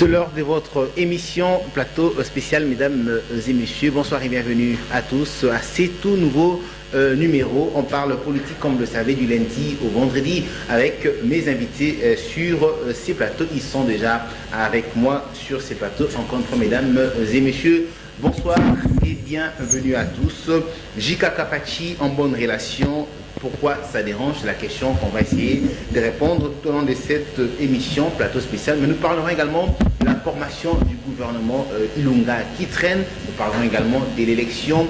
C'est l'heure de votre émission Plateau spécial, mesdames et messieurs. Bonsoir et bienvenue à tous à ces tout nouveaux numéros. On parle politique, comme vous le savez, du lundi au vendredi avec mes invités sur ces plateaux. Ils sont déjà avec moi sur ces plateaux. Encore une fois, mesdames et messieurs, bonsoir et bienvenue à tous. Jika Kapachi, en bonne relation. Pourquoi ça dérange? C'est la question qu'on va essayer de répondre tout au long de cette émission Plateau spécial. Mais nous parlerons également de la formation du gouvernement Ilunga qui traîne. Nous parlerons également de l'élection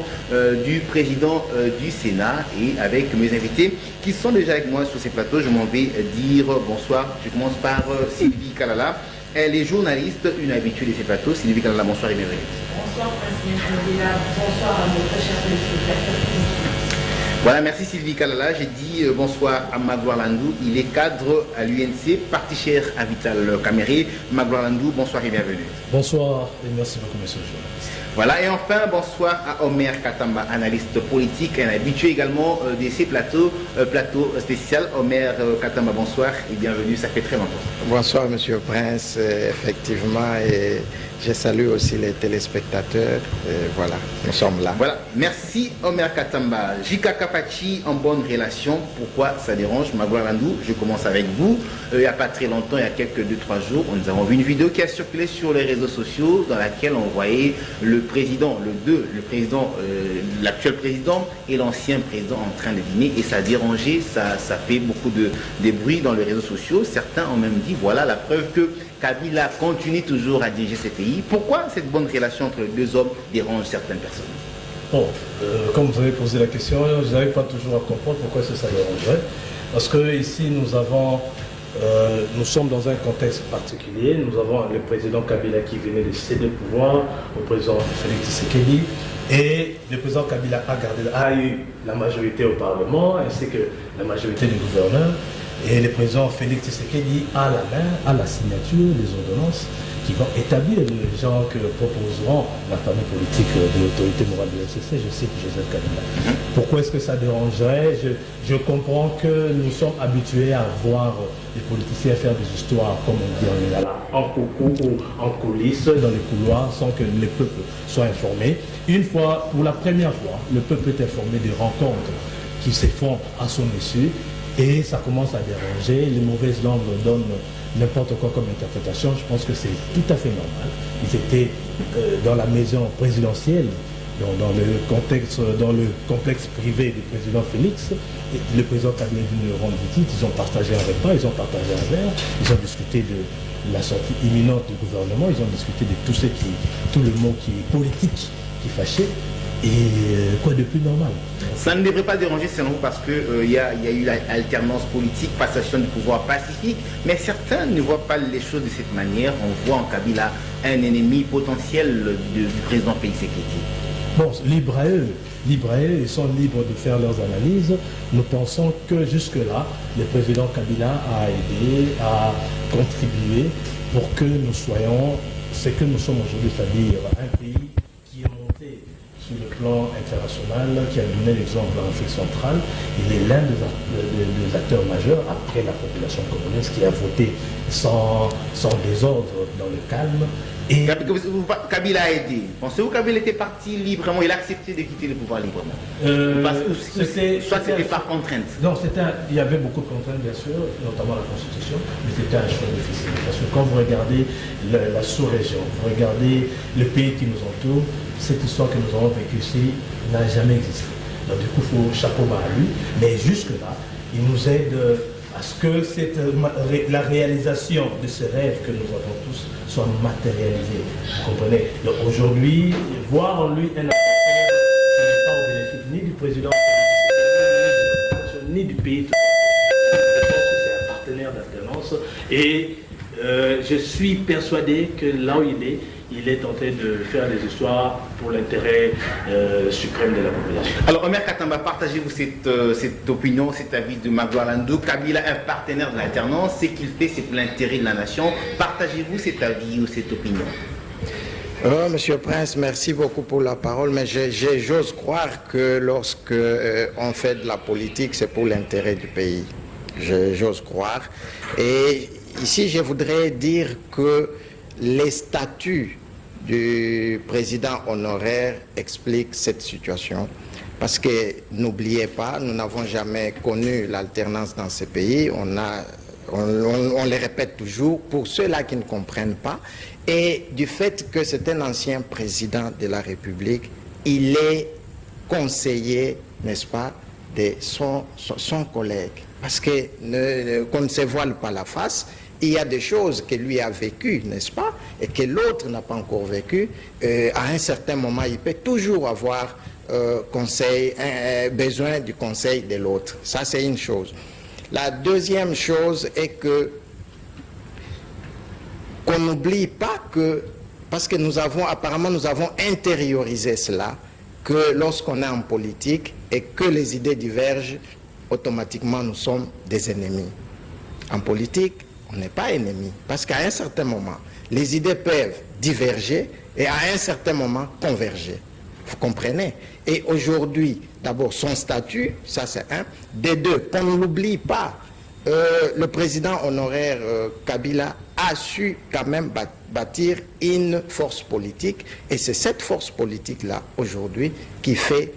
du président du Sénat. Et avec mes invités qui sont déjà avec moi sur ces plateaux, je m'en vais dire bonsoir. Je commence par Sylvie Kalala. Elle est journaliste, une habituée de ces plateaux. Sylvie Kalala, bonsoir et bienvenue. Bonsoir, Président. Bonsoir à notre cher téléspectateur. Voilà, merci Sylvie Kalala. J'ai dit bonsoir à Magloire Landou. Il est cadre à l'UNC, parti cher à Vital Caméré. Magloire Landou, bonsoir et bienvenue. Bonsoir et merci beaucoup, monsieur le journaliste. Voilà, et enfin, bonsoir à Omer Katamba, analyste politique, un habitué également de ces plateaux, plateau spécial. Omer Katamba, bonsoir et bienvenue, ça fait très longtemps. Bonsoir, monsieur Prince, effectivement, et je salue aussi les téléspectateurs. Voilà, nous sommes là. Voilà, merci Omer Katamba. Jika Kapachi, en bonne relation. Pourquoi ça dérange? Magloire Landou, je commence avec vous. Il n'y a pas très longtemps, il y a quelques 2-3 jours, nous avons vu une vidéo qui a circulé sur les réseaux sociaux dans laquelle on voyait le président, l'actuel président et l'ancien président en train de dîner, et ça a dérangé, ça fait beaucoup de bruit dans les réseaux sociaux. Certains ont même dit, voilà la preuve que Kabila continue toujours à diriger ce pays. Pourquoi cette bonne relation entre les deux hommes dérange certaines personnes? Bon, comme vous avez posé la question, je n'arrive pas toujours à comprendre pourquoi ça dérangerait. Parce que ici, nous sommes dans un contexte particulier. Nous avons le président Kabila qui venait de céder le pouvoir au président Félix Tshisekedi. Et le président Kabila a eu la majorité au Parlement, ainsi que la majorité des gouverneurs. Et le président Félix Tshisekedi a la main, à la signature des ordonnances qui vont établir les gens que proposeront la famille politique de l'autorité morale de l'FCC, je cite Joseph Kabila. Pourquoi est-ce que ça dérangerait? Je comprends que nous sommes habitués à voir les politiciens faire des histoires, comme on dit en Lingala, en coucou ou en coulisses, dans les couloirs, sans que le peuple soit informé. Une fois, pour la première fois, le peuple est informé des rencontres qui se font à son insu. Et ça commence à déranger, les mauvaises langues donnent n'importe quoi comme interprétation. Je pense que c'est tout à fait normal. Ils étaient dans la maison présidentielle, dans le complexe privé du président Félix. Et le président Kabila est venu rendre visite, ils ont partagé un repas, ils ont partagé un verre, ils ont discuté de la sortie imminente du gouvernement, ils ont discuté de tout le mot qui est politique, qui fâchait. Et quoi de plus normal? Ça ne devrait pas déranger selon vous parce qu'il y a eu l'alternance politique, passation du pouvoir pacifique, mais certains ne voient pas les choses de cette manière. On voit en Kabila un ennemi potentiel du président Félix Tshisekedi. Bon, libre à eux, ils sont libres de faire leurs analyses. Nous pensons que jusque-là, le président Kabila a aidé, a contribué pour que nous soyons ce que nous sommes aujourd'hui, c'est-à-dire un pays qui est monté sur le plan international, qui a donné l'exemple en Afrique centrale. Il est l'un des acteurs majeurs, après la population congolaise, qui a voté sans désordre, dans le calme. Et Kabila a aidé. Pensez-vous que Kabila était parti librement? Il a accepté de quitter le pouvoir librement? Soit c'était par contrainte? Non, il y avait beaucoup de contraintes, bien sûr, notamment la Constitution, mais c'était un choix difficile. Parce que quand vous regardez la sous-région, vous regardez le pays qui nous entoure, cette histoire que nous avons vécue ici n'a jamais existé. Donc du coup, il faut chapeau bas à lui. Mais jusque-là, il nous aide à ce que la réalisation de ce rêve que nous avons tous soit matérialisée. Vous comprenez? Donc aujourd'hui, voir en lui un adversaire, ce n'est pas au bénéfice ni du président, ni du pays. Je pense que c'est un partenaire d'alternance. Et je suis persuadé que là où il est en train de faire des histoires pour l'intérêt suprême de la population. Alors, Omer Katamba, partagez-vous cette opinion, cet avis de Magloire Landou? Kabila, un partenaire de l'alternance, ce qu'il fait, c'est pour l'intérêt de la nation. Partagez-vous cet avis ou cette opinion? Monsieur Prince, merci beaucoup pour la parole, mais j'ose croire que lorsque on fait de la politique, c'est pour l'intérêt du pays. J'ose croire. Et ici, je voudrais dire que les statuts du président honoraire expliquent cette situation. Parce que n'oubliez pas, nous n'avons jamais connu l'alternance dans ce pays. On le répète toujours pour ceux-là qui ne comprennent pas. Et du fait que c'est un ancien président de la République, il est conseiller, n'est-ce pas, de son collègue. Parce que qu'on ne se voile pas la face. Il y a des choses que lui a vécues, n'est-ce pas, et que l'autre n'a pas encore vécues. À un certain moment, il peut toujours avoir besoin du conseil de l'autre. Ça, c'est une chose. La deuxième chose est que qu'on n'oublie pas que, parce que nous avons intériorisé cela, que lorsqu'on est en politique et que les idées divergent, automatiquement nous sommes des ennemis. En politique, on n'est pas ennemis, parce qu'à un certain moment, les idées peuvent diverger et à un certain moment converger. Vous comprenez? Et aujourd'hui, d'abord, son statut, ça c'est un. Des deux, qu'on ne l'oublie pas, le président honoraire Kabila a su quand même bâtir une force politique, et c'est cette force politique-là, aujourd'hui, qui fait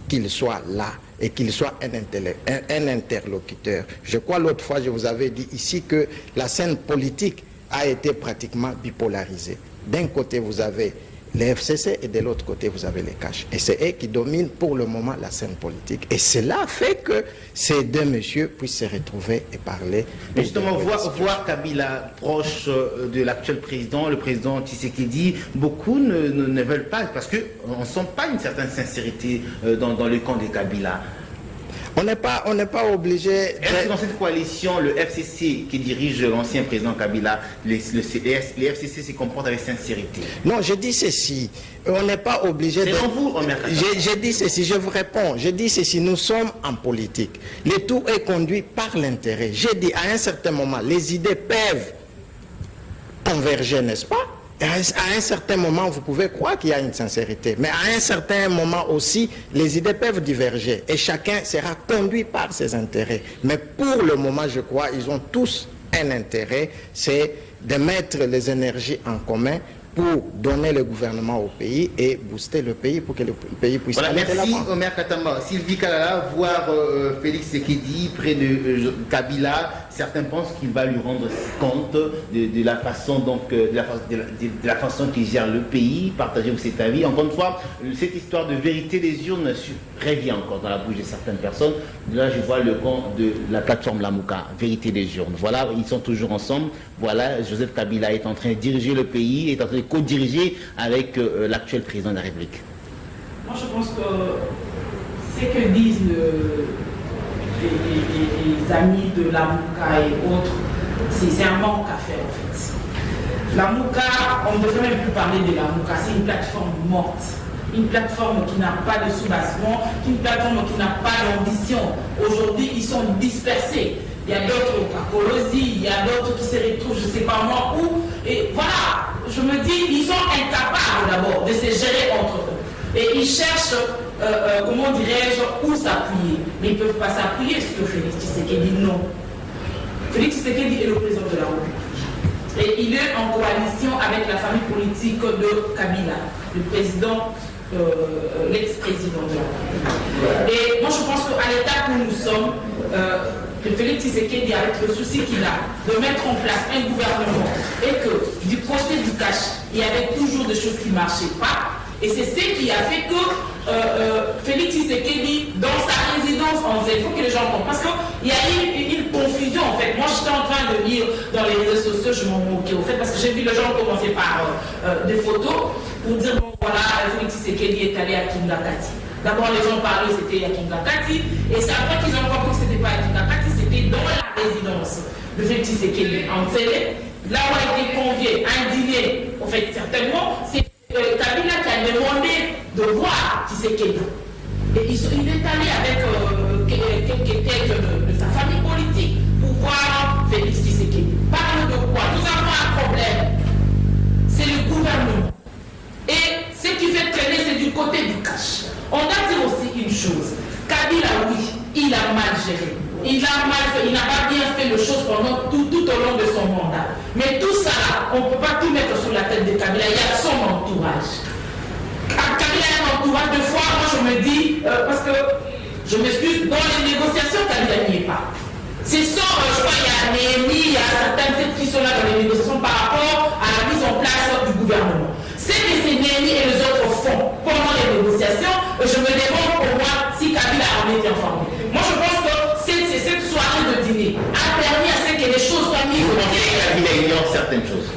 qu'il soit là et qu'il soit un interlocuteur. Je crois l'autre fois, je vous avais dit ici que la scène politique a été pratiquement bipolarisée. D'un côté, vous avez les FCC et de l'autre côté, vous avez les caches. Et c'est eux qui dominent pour le moment la scène politique. Et cela fait que ces deux messieurs puissent se retrouver et parler. Mais justement, voir Kabila proche de l'actuel président, le président Tshisekedi, beaucoup ne veulent pas, parce qu'on ne sent pas une certaine sincérité dans le camp de Kabila. On n'est pas obligé... Est-ce que dans cette coalition, le FCC qui dirige l'ancien président Kabila, les FCC se comportent avec sincérité? Non, je dis ceci. On n'est pas obligé de... C'est en vous, Omer Katamba. Je dis ceci, je vous réponds. Je dis ceci, nous sommes en politique. Le tout est conduit par l'intérêt. J'ai dit, à un certain moment, les idées peuvent converger, n'est-ce pas? À un certain moment, vous pouvez croire qu'il y a une sincérité. Mais à un certain moment aussi, les idées peuvent diverger. Et chacun sera conduit par ses intérêts. Mais pour le moment, je crois, ils ont tous un intérêt. C'est de mettre les énergies en commun pour donner le gouvernement au pays et booster le pays pour que le pays puisse aller de l'avant. Merci Omer Katamba. Sylvie Kalala, voir Félix Tshisekedi près de Kabila, certains pensent qu'il va lui rendre compte de la façon de la façon qu'il gère le pays. Partagez-vous cet avis. Encore une fois, cette histoire de vérité des urnes revient encore dans la bouche de certaines personnes. Là, je vois le camp de la plateforme Lamouka, vérité des urnes. Voilà, ils sont toujours ensemble. Voilà, Joseph Kabila est en train de diriger le pays, est en train de co-diriger avec l'actuel président de la République. Moi, je pense que ce que disent les amis de Lamouka et autres, c'est un manque à faire en fait. Lamouka, on ne devrait même plus parler de Lamouka, c'est une plateforme morte. Une plateforme qui n'a pas de soubassement, une plateforme qui n'a pas d'ambition. Aujourd'hui, ils sont dispersés. Il y a d'autres au Kakolosi, il y a d'autres qui se retrouvent, je ne sais pas moi où. Et voilà, je me dis, ils sont incapables d'abord de se gérer entre eux. Et ils cherchent, comment dirais-je, où s'appuyer. Mais ils ne peuvent pas s'appuyer sur Félix Tshisekedi, non. Félix Tshisekedi est le président de la République. Et il est en coalition avec la famille politique de Kabila, le président, l'ex-président de la République. Et moi je pense qu'à l'état où nous sommes, Félix Tshisekedi, avec le souci qu'il a de mettre en place un gouvernement, et que du côté du cash, il y avait toujours des choses qui ne marchaient pas. Et c'est ce qui a fait que Félix Tshisekedi, dans sa résidence, il faut que les gens comprennent. Parce qu'il y a eu une confusion en fait. Moi j'étais en train de lire dans les réseaux sociaux, je m'en moquais au fait, parce que j'ai vu les gens commencer par des photos pour dire bon voilà, Félix Tshisekedi est allé à Kimblakati. D'abord les gens parlaient c'était à Kimblakati, et c'est après qu'ils ont compris que c'était pas à Kimblakati, c'était dans la résidence de Félix Tshisekedi en télé, là où a été convié à un dîner, en fait certainement, c'est Kabila qui a demandé de voir Tshisekedi. Et il est allé avec quelques de sa famille politique pour voir Félix Tshisekedi. Parle de quoi? Nous avons un problème. C'est le gouvernement. Et ce qui fait traîner, c'est du côté du cash. On a dit aussi une chose. Kabila, oui, il a mal géré. Il a mal fait, il n'a pas bien fait les choses pendant tout au long de son mandat. Mais tout ça, on ne peut pas tout mettre sur la tête de Kabila. Il y a son entourage. Kabila a un entourage de fois, moi je me dis, parce que je m'excuse, dans les négociations, Kabila n'y est pas. C'est ça, je crois qu'il y a Néhémie, il y a certaines têtes qui sont là dans les négociations par rapport à la mise en place du gouvernement. C'est que ces Néhémie et les autres font pendant les négociations, je me demande pour moi si Kabila en est informé. Moi je pense que cette soirée de dîner a permis à ce que les choses soient mises en place. Kabila ignore certaines choses.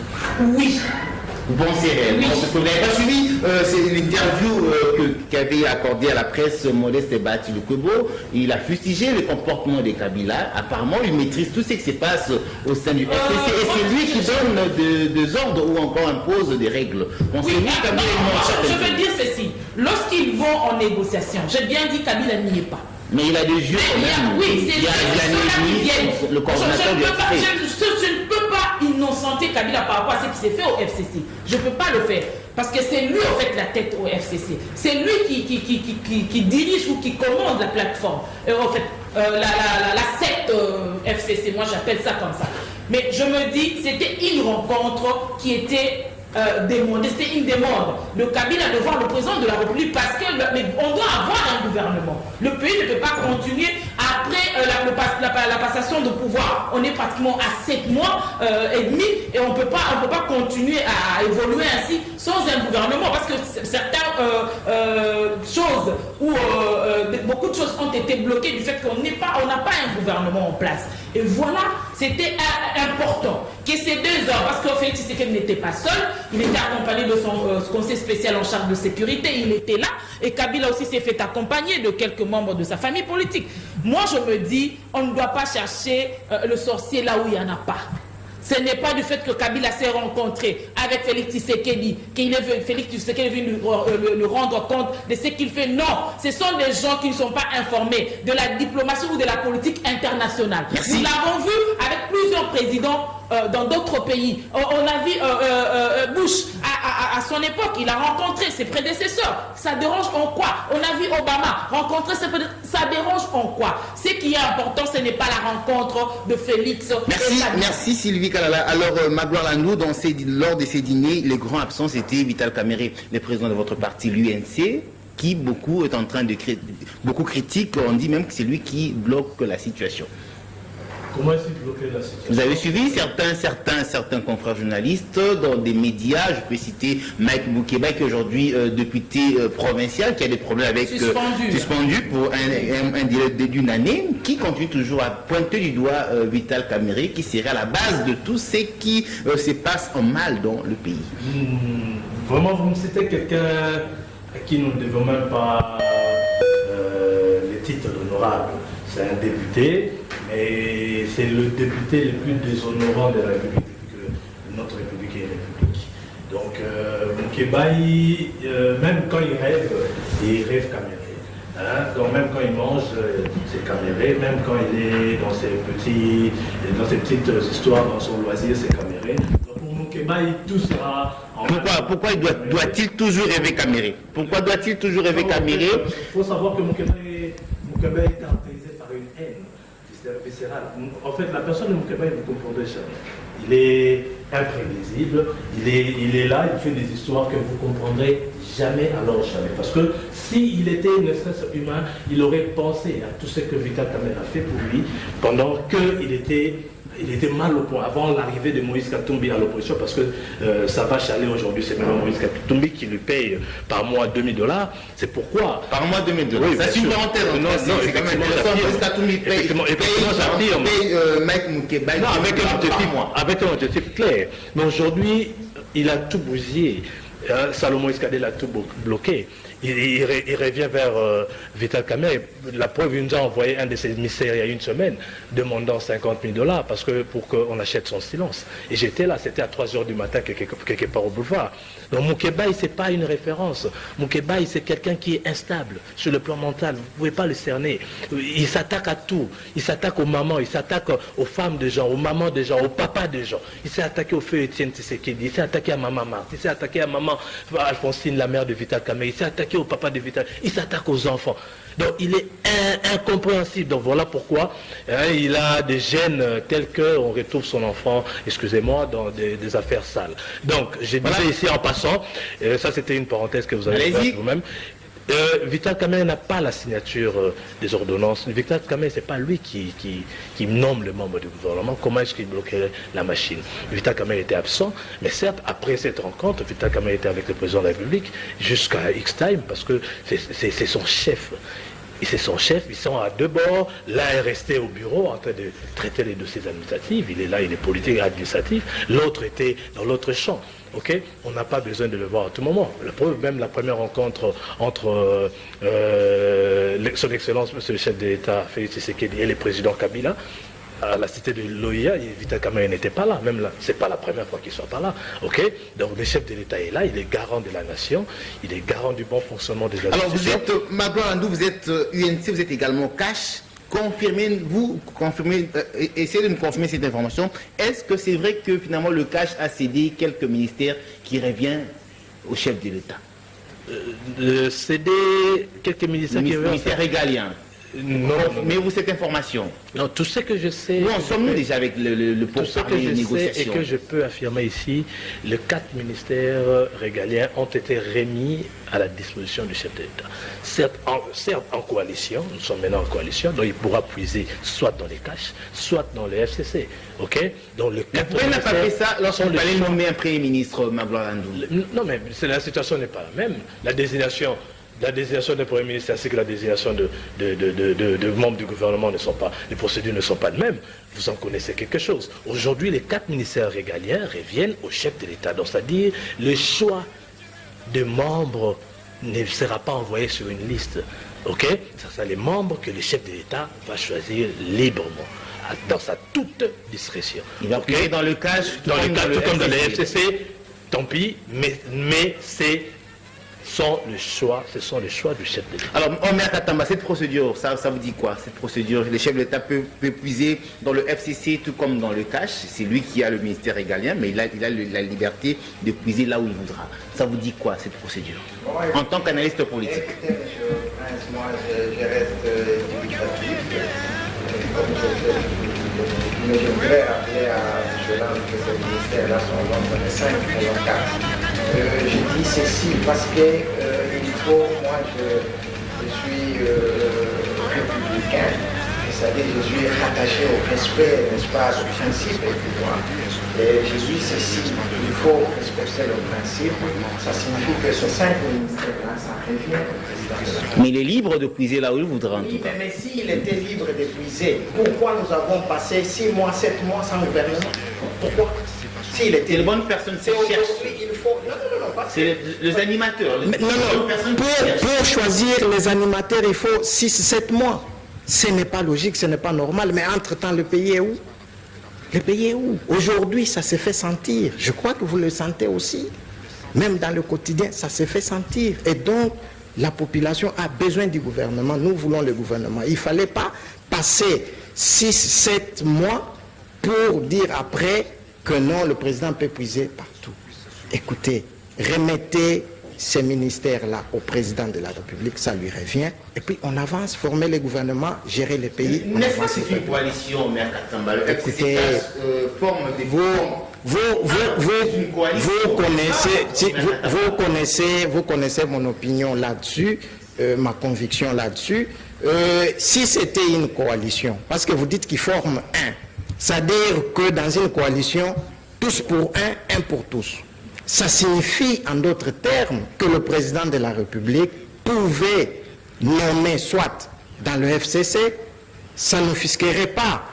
Oui. Vous pensez réellement? Parce que vous n'avez pas suivi c'est l'interview qu'avait accordé à la presse Modeste Bahati Lukwebo. Il a fustigé le comportement des Kabila. Apparemment, il maîtrise tout ce qui se passe au sein du FCC. Et c'est lui qui donne des ordres ou encore impose des règles. Oui, je veux dire ceci. Lorsqu'ils vont en négociation, j'ai bien dit Kabila n'y est pas. Mais il a des yeux quand même. Oui, c'est le coordinateur du FCC. Je ne peux pas innocenter Kabila par rapport à ce qui s'est fait au FCC. Je ne peux pas le faire. Parce que c'est lui en fait la tête au FCC. C'est lui qui dirige ou qui commande la plateforme. En fait, la secte FCC, moi j'appelle ça comme ça. Mais je me dis, c'était une rencontre qui était demandée, c'était une demande. Le Kabila de voir le président de la République parce qu'on doit avoir un gouvernement. Le pays ne peut pas continuer après la passation de pouvoir. On est pratiquement à 7 mois et demi et on ne peut pas continuer à évoluer ainsi sans un gouvernement parce que certaines choses ou beaucoup de choses ont été bloquées du fait qu'on n'a pas un gouvernement en place. Et voilà, c'était important que ces 2 hommes, parce qu'en fait, Tshisekedi n'était pas seul, il était accompagné de son conseil spécial en charge de sécurité, il était là, et Kabila aussi s'est fait accompagner de quelques membres de sa famille politique. Moi, je me dis, on ne doit pas chercher le sorcier là où il n'y en a pas. Ce n'est pas du fait que Kabila s'est rencontré avec Félix Tshisekedi, Félix Tshisekedi est venu lui rendre compte de ce qu'il fait. Non, ce sont des gens qui ne sont pas informés de la diplomatie ou de la politique internationale. Merci. Nous l'avons vu avec plusieurs présidents dans d'autres pays. On a vu Bush à son époque, il a rencontré ses prédécesseurs. Ça dérange en quoi? On a vu Obama rencontrer ses prédécesseurs. Ça dérange en quoi? Ce qui est important, ce n'est pas la rencontre de Félix. Merci Sylvie Kalala. Alors Magloire Landou, lors de ces dîners, les grands absents c'était Vital Kamerhe, le président de votre parti, l'UNC, qui beaucoup est en train de beaucoup critique. On dit même que c'est lui qui bloque la situation. Comment est-ce qu'il bloquait la situation? Vous avez suivi certains confrères journalistes dans des médias, je peux citer Mike Moukeba qui est aujourd'hui député provincial, qui a des problèmes avec suspendu pour un délai d'une année, qui continue toujours à pointer du doigt Vital Kamerhe, qui serait à la base de tout ce qui se passe en mal dans le pays. Vraiment, vous me citez quelqu'un à qui nous ne devons même pas les titres honorables. C'est un député, mais c'est le député le plus déshonorant de la République, que notre République est République. Donc, Moukeba, même quand il rêve Kamerhe. Hein? Donc, même quand il mange, c'est Kamerhe. Même quand il est dans ses petites histoires, dans son loisir, c'est Kamerhe. Donc, pour Moukeba, tout sera... Pourquoi doit-il toujours rêver Kamerhe? Pourquoi doit-il toujours rêver Kamerhe? Il faut savoir que Moukeba est caractérisé par une haine viscérale. En fait, la personne de Moukeba, vous ne comprendrez jamais. Il est imprévisible, il est là, il fait des histoires que vous comprendrez jamais, alors jamais. Parce que s'il était une espèce humain, il aurait pensé à tout ce que Vital Kamerhe a fait pour lui pendant qu'il était mal au point, avant l'arrivée de Moïse Katumbi à l'opposition, parce que ça va chaler aujourd'hui, c'est même Moïse Katumbi qui lui paye par mois $2000. C'est pourquoi. Par mois $2000. Oui, c'est une parenthèse. Non, c'est quand même intéressant. Moïse Katumbi paye Mike Moukeba. Non, avec un objectif clair. Mais aujourd'hui, il a tout bousillé. Salomon Iskadé l'a tout bloqué. Il revient vers Vital Kamerhe. La preuve, il nous a envoyé un de ses émissaires il y a une semaine demandant $50,000 parce que pour qu'on achète son silence. Et j'étais là, c'était à 3h du matin quelque part au boulevard. Donc Moukeba, c'est pas une référence. Moukeba, c'est quelqu'un qui est instable sur le plan mental. Vous ne pouvez pas le cerner. Il s'attaque à tout. Il s'attaque aux mamans, il s'attaque aux femmes des gens, aux mamans des gens, aux papas des gens. Il s'est attaqué au feu Étienne Tshisekedi, il s'est attaqué à maman Marthe, il s'est attaqué à maman Alphonsine, la mère de Vital Kamerhe, il s'est attaqué s'attaquer au papa de Vital, il s'attaque aux enfants. Donc il est incompréhensible. Donc voilà pourquoi il a des gènes tels qu'on retrouve son enfant, excusez-moi, dans des affaires sales. Donc je disais ici en passant, ça c'était une parenthèse que vous avez faite vous-même. Vital Kamerhe n'a pas la signature des ordonnances. Vital Kamerhe, c'est pas lui qui nomme le membre du gouvernement. Comment est-ce qu'il bloquerait la machine? Vital Kamerhe était absent, mais certes, après cette rencontre, Vital Kamerhe était avec le président de la République jusqu'à X-Time, parce que c'est son chef. Et c'est son chef, ils sont à deux bords. L'un est resté au bureau en train de traiter les dossiers administratifs. Il est là, il est politique et administratif. L'autre était dans l'autre champ. Okay? On n'a pas besoin de le voir à tout moment. Même la première rencontre entre son Excellence, Monsieur le chef de l'État, Félix Tshisekedi, et le président Kabila, à la cité de l'OIA, Vital Kamerhe n'était pas là. Même là, c'est pas la première fois qu'il soit pas là. Okay? Donc le chef de l'État est là, il est garant de la nation, il est garant du bon fonctionnement des institutions. Alors vous êtes, Magloire Andou, vous êtes UNC, vous êtes également cash. Essayez de nous confirmer cette information. Est-ce que c'est vrai que finalement le cash a cédé quelques ministères qui reviennent au chef de l'État? Cédé quelques ministères qui reviennent. Ministère régalien. Non, mais vous cette information? Non, tout ce que je sais. Où en sommes-nous déjà avec le pourparlers, les négociations? Et que je peux affirmer ici, les 4 ministères régaliens ont été remis à la disposition du chef de l'État. Certes en coalition, nous sommes maintenant en coalition, donc il pourra puiser soit dans les caches, soit dans les FCC. Ok? Donc le 4 Pourquoi il n'a pas fait ça lorsqu'on fallait nommer un Premier ministre, Magloire Andou? Non, mais la situation n'est pas la même. La désignation des premiers ministres ainsi que la désignation de membres du gouvernement ne sont pas, les procédures ne sont pas les mêmes. Vous en connaissez quelque chose. Aujourd'hui, les 4 ministères régaliens reviennent au chef de l'État. Donc, c'est-à-dire, le choix de membres ne sera pas envoyé sur une liste. Ok? Ce sont les membres que le chef de l'État va choisir librement, dans sa toute discrétion. Il va puiser dans le cash, tout comme dans les FCC, tant pis, mais ce sont les choix du chef de l'État. Alors, Omer Katamba, cette procédure, ça vous dit quoi? Cette procédure, le chef de l'État peut puiser dans le FCC tout comme dans le cash. C'est lui qui a le ministère régalien, mais il a la liberté de puiser là où il voudra. Ça vous dit quoi, cette procédure, en tant qu'analyste politique? Écoutez, M. Prince, moi, je reste dubitatif. Mais je voudrais rappeler à M. Lang que ces ministères-là sont au nombre de 5 et non 4. Je dis ceci parce que il faut, moi je suis républicain, c'est-à-dire je suis rattaché au respect, n'est-ce pas, au principe du pouvoir. Et je dis ceci, il faut respecter le principe, ça signifie que ce 5 ministères-là, ça revient au président de la République. Mais il est libre de puiser là où il voudra en tout cas. Mais s'il était libre de puiser, pourquoi nous avons passé 6 mois, 7 mois sans gouvernement? Pourquoi? C'est les bonnes personnes qui cherchent. Il faut... Non, c'est les animateurs. Pour choisir les animateurs, il faut 6-7 mois. Ce n'est pas logique, ce n'est pas normal. Mais entre-temps, le pays est où? Le pays est où? Aujourd'hui, ça se fait sentir. Je crois que vous le sentez aussi. Même dans le quotidien, ça se fait sentir. Et donc, la population a besoin du gouvernement. Nous voulons le gouvernement. Il ne fallait pas passer 6-7 mois pour dire après que non, le président peut puiser partout. Écoutez, remettez ces ministères-là au président de la République, ça lui revient. Et puis on avance, former le gouvernement, gérer le pays. N'est-ce pas que c'est une coalition, Maire Katamba? Écoutez, vous connaissez mon opinion là-dessus, ma conviction là-dessus. Si c'était une coalition, parce que vous dites qu'ils forment un, c'est-à-dire que dans une coalition, tous pour un pour tous. Ça signifie, en d'autres termes, que le président de la République pouvait nommer soit dans le FCC, ça n'offusquerait pas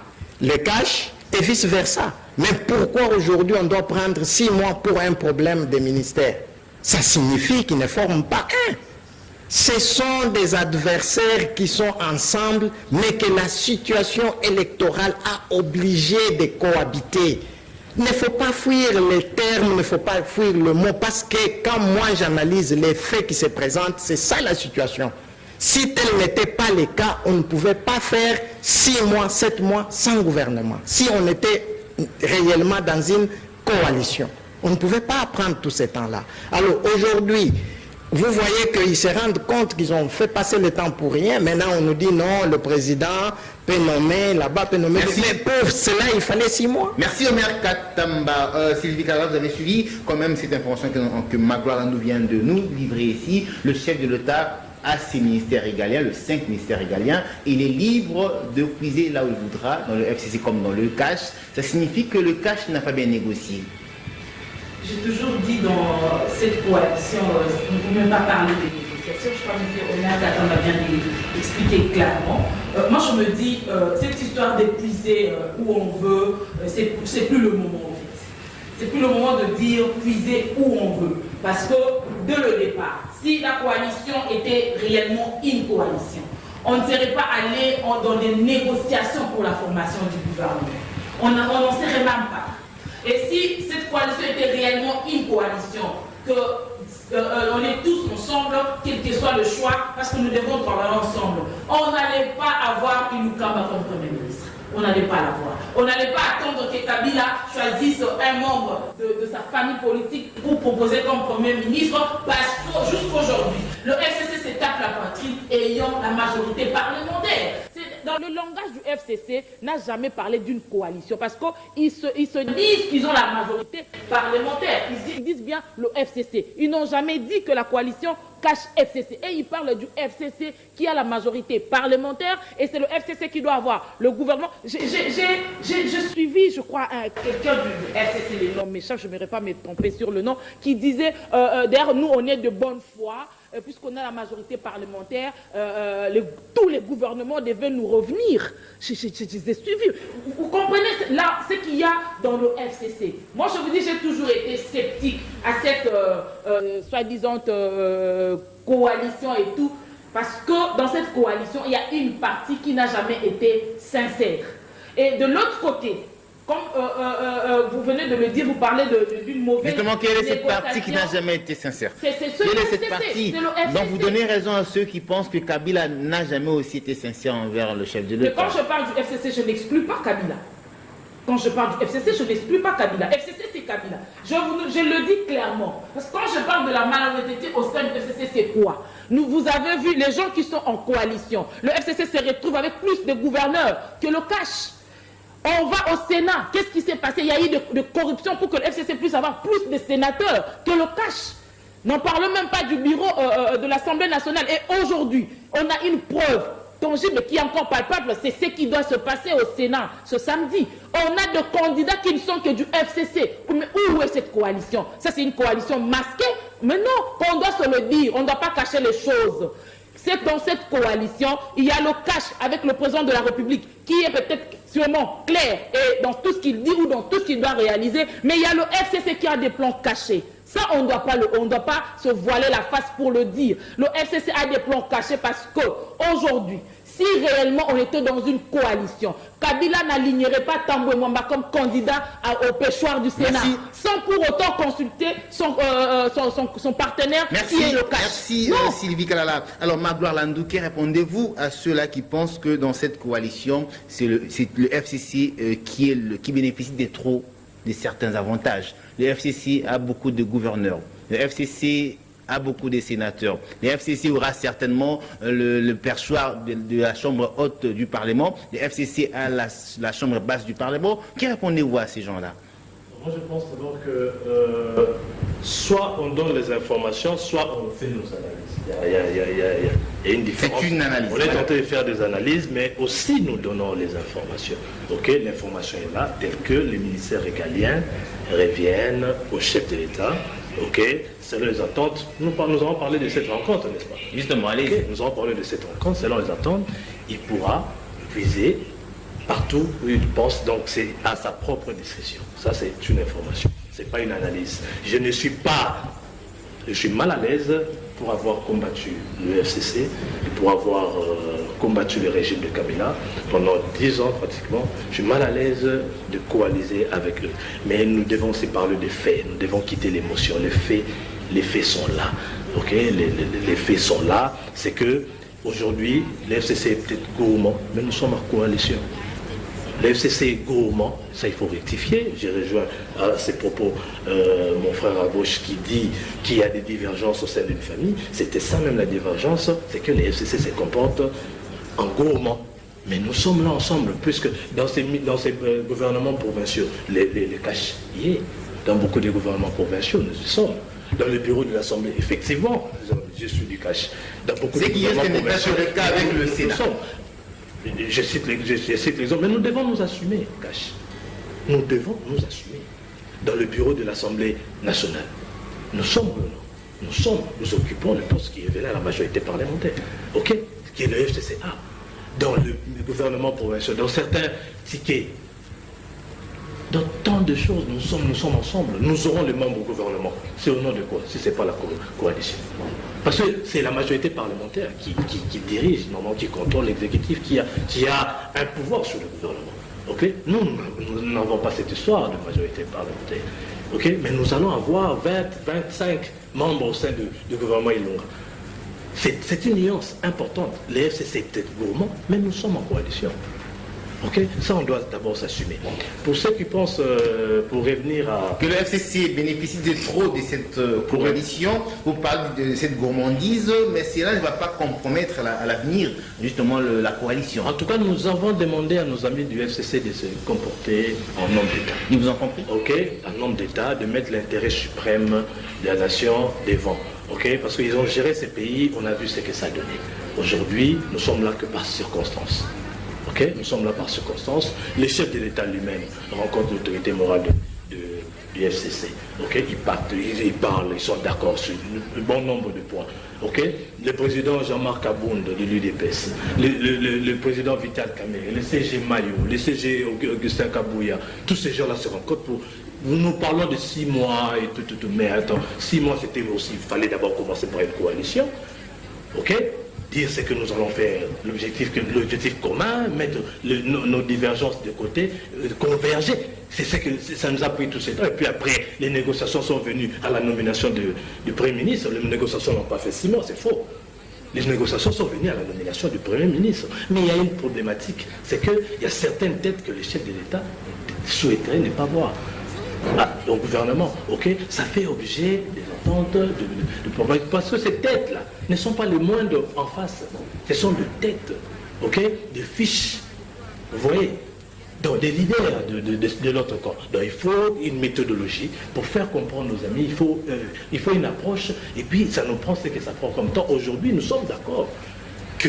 le cash et vice-versa. Mais pourquoi aujourd'hui on doit prendre 6 mois pour un problème des ministères? Ça signifie qu'ils ne forment pas un. Ce sont des adversaires qui sont ensemble, mais que la situation électorale a obligé de cohabiter. Il ne faut pas fuir les termes, il ne faut pas fuir le mot, parce que quand moi j'analyse les faits qui se présentent, c'est ça la situation. Si tel n'était pas le cas, on ne pouvait pas faire 6 mois, 7 mois sans gouvernement. Si on était réellement dans une coalition, on ne pouvait pas prendre tout ce temps-là. Alors aujourd'hui, vous voyez qu'ils se rendent compte qu'ils ont fait passer le temps pour rien. Maintenant, on nous dit non, le président peut nommer, là-bas peut nommer. Merci. Mais pour cela, il fallait 6 mois. Merci Omer Katamba. Sylvie Kalala, vous avez suivi quand même cette information que Magloire nous vient de nous livrer ici. Le chef de l'État a ses ministères régaliens, le 5 ministères régaliens. Il est libre de puiser là où il voudra, dans le FCC comme dans le cash. Ça signifie que le cash n'a pas bien négocié. J'ai toujours dit dans cette coalition, on ne peut même pas parler de négociation. Je crois que Omer Katamba vient d'expliquer clairement. Moi, je me dis, cette histoire d'épuiser où on veut, c'est plus le moment en fait. C'est plus le moment de dire puiser où on veut. Parce que, dès le départ, si la coalition était réellement une coalition, on ne serait pas allé dans des négociations pour la formation du gouvernement. On n'en serait même pas. Et si cette coalition était réellement une coalition, on est tous ensemble, quel que soit le choix, parce que nous devons travailler ensemble, on n'allait pas avoir une Kamba comme Premier ministre. On n'allait pas l'avoir. On n'allait pas attendre que Kabila choisisse un membre de sa famille politique pour proposer comme Premier ministre, parce que jusqu'aujourd'hui, le FCC se tape la poitrine ayant la majorité parlementaire. Dans le langage du FCC, n'a jamais parlé d'une coalition parce qu'ils se disent qu'ils ont la majorité parlementaire. Ils disent bien le FCC. Ils n'ont jamais dit que la coalition cache FCC. Et ils parlent du FCC qui a la majorité parlementaire et c'est le FCC qui doit avoir le gouvernement. J'ai suivi, je crois, quelqu'un du FCC, les noms m'échappent, je n'aimerais pas me tromper sur le nom, qui disait, d'ailleurs, nous, on est de bonne foi. Puisqu'on a la majorité parlementaire, tous les gouvernements devaient nous revenir. Je les ai suivis. Vous comprenez là ce qu'il y a dans le FCC. Moi, je vous dis, j'ai toujours été sceptique à cette soi-disant coalition et tout. Parce que dans cette coalition, il y a une partie qui n'a jamais été sincère. Et de l'autre côté, comme vous venez de le dire, vous parlez d'une mauvaise justement, quelle est cette partie qui n'a jamais été sincère? Quelle est cette partie? Donc vous donnez raison à ceux qui pensent que Kabila n'a jamais aussi été sincère envers le chef de l'État. Mais quand je parle du FCC, je n'exclus pas Kabila. Quand je parle du FCC, je n'exclus pas Kabila. FCC, c'est Kabila. Je le dis clairement. Parce que quand je parle de la malhonnêteté au sein du FCC, c'est quoi? Vous avez vu les gens qui sont en coalition. Le FCC se retrouve avec plus de gouverneurs que le cash. On va au Sénat. Qu'est-ce qui s'est passé? Il y a eu de corruption pour que le FCC puisse avoir plus de sénateurs que le cash. N'en parlons même pas du bureau de l'Assemblée nationale. Et aujourd'hui, on a une preuve tangible qui est encore palpable. C'est ce qui doit se passer au Sénat ce samedi. On a des candidats qui ne sont que du FCC. Mais où est cette coalition? Ça, c'est une coalition masquée. Mais non, on doit se le dire. On ne doit pas cacher les choses. C'est dans cette coalition, il y a le cash avec le président de la République qui est peut-être sûrement clair et dans tout ce qu'il dit ou dans tout ce qu'il doit réaliser, mais il y a le FCC qui a des plans cachés. Ça, on ne doit pas se voiler la face pour le dire. Le FCC a des plans cachés parce qu'aujourd'hui, si réellement on était dans une coalition, Kabila n'alignerait pas Tambwe Mwamba comme candidat au pêchoir du Sénat, sans pour autant consulter son partenaire qui est le cash. Merci Sylvie Kalala. Alors Magloire Landouké, répondez-vous à ceux-là qui pensent que dans cette coalition, c'est le FCC qui bénéficie de certains avantages. Le FCC a beaucoup de gouverneurs. Le FCC a beaucoup de sénateurs. Le FCC aura certainement le perchoir de la chambre haute du Parlement. Le FCC a la chambre basse du Parlement. Qui répondez-vous à ces gens-là? Moi, je pense d'abord que soit on donne les informations, soit on fait nos analyses. Il y a une différence. C'est une analyse. On est tenté de faire des analyses, mais aussi nous donnons les informations. Ok, l'information est là, telle que les ministères régaliens reviennent au chef de l'État. Ok, selon les attentes, nous avons parlé de cette rencontre, n'est-ce pas? Justement, allez. Okay, nous avons parlé de cette rencontre, selon les attentes, il pourra puiser partout où il pense, donc c'est à sa propre discrétion. Ça, c'est une information, ce n'est pas une analyse. Je suis mal à l'aise pour avoir combattu le FCC et pour avoir combattu le régime de Kabila pendant 10 ans pratiquement. Je suis mal à l'aise de coaliser avec eux. Mais nous devons aussi parler des faits, nous devons quitter l'émotion. Les faits sont là. Okay? Les faits sont là. C'est que aujourd'hui, le FCC est peut-être gourmand, mais nous sommes en coalition. Le FCC est gourmand, ça il faut rectifier. J'ai rejoint à ces propos mon frère à gauche qui dit qu'il y a des divergences au sein d'une famille. C'était ça même la divergence, c'est que les FCC se comportent en gourmand. Mais nous sommes là ensemble, puisque dans ces gouvernements provinciaux, les caches y est. Dans beaucoup de gouvernements provinciaux, nous y sommes. Dans le bureau de l'Assemblée, effectivement, je suis du cash. Dans beaucoup de gouvernements provinciaux, le cas avec le Sénat. Je cite l'exemple, mais nous devons nous assumer, cash. Nous devons nous assumer. Dans le bureau de l'Assemblée nationale, nous sommes nous occupons le poste qui est venu à la majorité parlementaire, ok, qui est le FCCA. Dans le gouvernement provincial, dans certains tickets, dans tant de choses, nous sommes ensemble. Nous aurons les membres au gouvernement. C'est au nom de quoi? Si ce n'est pas la coalition. Parce que c'est la majorité parlementaire qui dirige, normalement, qui contrôle l'exécutif, qui a un pouvoir sur le gouvernement. Okay? Nous n'avons pas cette histoire de majorité parlementaire. Okay? Mais nous allons avoir 25 membres au sein du gouvernement Ilunga. C'est une nuance importante. Les FCC peut-être gourmands, mais nous sommes en coalition. Okay? Ça, on doit d'abord s'assumer. Pour ceux qui pensent, pour revenir à... Que le FCC bénéficie de trop de cette coalition, vous parlez de cette gourmandise, mais cela ne va pas compromettre à l'avenir, justement, la coalition. En tout cas, nous avons demandé à nos amis du FCC de se comporter en homme d'État. Nous vous en compris. Ok, en homme d'État, de mettre l'intérêt suprême de la nation devant. Ok, parce qu'ils ont géré ces pays, on a vu ce que ça a donné. Aujourd'hui, nous sommes là que par circonstance. Okay? Nous sommes là par circonstance. Le chef de l'État lui-même rencontre l'autorité morale du FCC. Okay? Ils parlent, ils sont d'accord sur un bon nombre de points. Okay? Le président Jean-Marc Abound de l'UDPS, le président Vital Kamerhe, le CG Mayo, le CG Augustin Kabouya, tous ces gens-là se rencontrent pour... Nous parlons de 6 mois et tout, mais attends, 6 mois c'était aussi, il fallait d'abord commencer par une coalition. Ok? Dire ce que nous allons faire, l'objectif commun, mettre nos divergences de côté, converger. C'est ce que ça nous a pris tout ce temps. Et puis après, les négociations sont venues à la nomination du Premier ministre. Les négociations n'ont pas fait 6 mois, c'est faux. Les négociations sont venues à la nomination du Premier ministre. Mais il y a une problématique, c'est qu'il y a certaines têtes que les chefs de l'État souhaiteraient ne pas voir. Au gouvernement, ok, ça fait objet des ententes, de problèmes, parce que ces têtes-là ne sont pas les moindres en face, ce sont des têtes, ok, des fiches, vous voyez, donc des leaders de l'autre camp. Donc il faut une méthodologie pour faire comprendre nos amis, il faut une approche, et puis ça nous prend ce que ça prend comme temps. Aujourd'hui, nous sommes d'accord que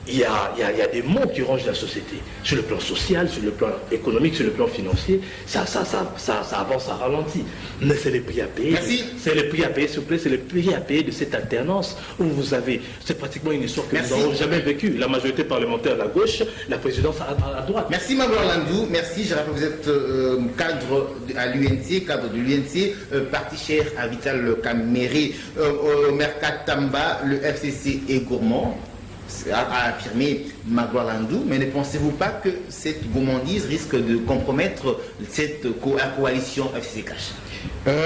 il y a des maux qui rongent la société, sur le plan social, sur le plan économique, sur le plan financier, ça avance à ralenti. Mais c'est le prix à payer. Merci. C'est le prix à payer, s'il vous plaît, c'est le prix à payer de cette alternance où vous avez, c'est pratiquement une histoire que nous n'avons jamais vécue. La majorité parlementaire à la gauche, la présidence à droite. Merci Magloire Landou, merci. Je rappelle que vous êtes cadre à l'UNC, cadre de l'UNC, parti cher à Vital Kamerhe, Mercat Tamba, le FCC est gourmand. A affirmé Magloire Landou, mais ne pensez-vous pas que cette gourmandise risque de compromettre cette coalition FCC-Cash?